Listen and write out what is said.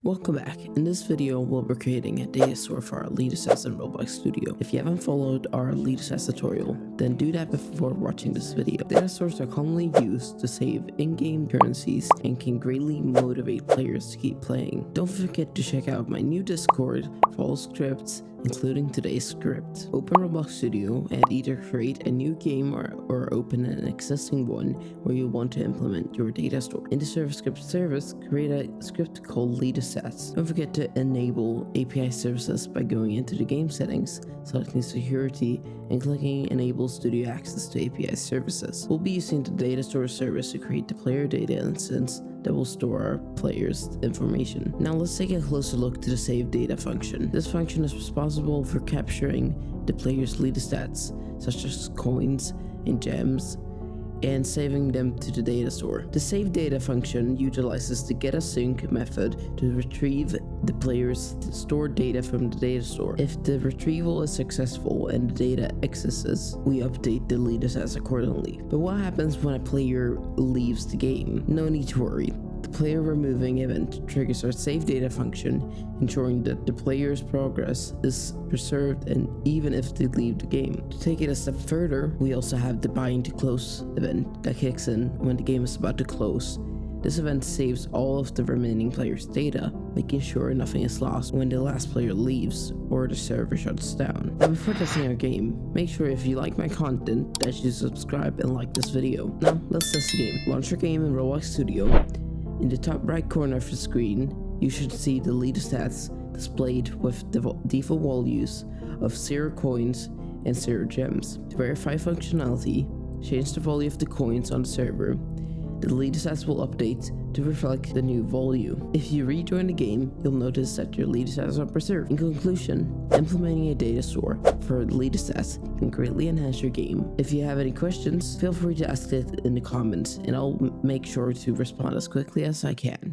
Welcome back. In this video, we'll be creating a data store for our LEADERSTATS in Roblox Studio. If you haven't followed our LEADERSTATS tutorial, then do that before watching this video. Data stores are commonly used to save in-game currencies and can greatly motivate players to keep playing. Don't forget to check out my new Discord for all scripts, including today's script. Open Roblox Studio and either create a new game or open an existing one where you want to implement your data store. In the server script service, create a script called LEADERSTATS. Don't forget to enable API services by going into the game settings, selecting security, and clicking enable studio access to API services. We'll be using the data store service to create the player data instance that will store our players' information. Now let's take a closer look to the save data function. This function is responsible for capturing the player's LEADERSTATS, such as coins and gems, and saving them to the data store. The save data function utilizes the getAsync method to retrieve the player's stored data from the data store. If the retrieval is successful and the data exists, we update the LEADERSTATS accordingly. But what happens when a player leaves the game? No need to worry. The player removing event triggers our save data function, ensuring that the player's progress is preserved and even if they leave the game. To take it a step further, we also have the bind to close event that kicks in when the game is about to close. This event saves all of the remaining players' data, making sure nothing is lost when the last player leaves or the server shuts down. Now before testing our game, make sure if you like my content that you subscribe and like this video. Now let's test the game. Launch your game in Roblox Studio. In the top right corner of the screen, you should see the LEADERSTATS displayed with the default values of 0 coins and 0 gems. To verify functionality, change the value of the coins on the server. The LEADERSTATS will update to reflect the new value. If you rejoin the game, you'll notice that your LEADERSTATS are preserved. In conclusion, implementing a data store for LEADERSTATS can greatly enhance your game. If you have any questions, feel free to ask it in the comments and I'll make sure to respond as quickly as I can.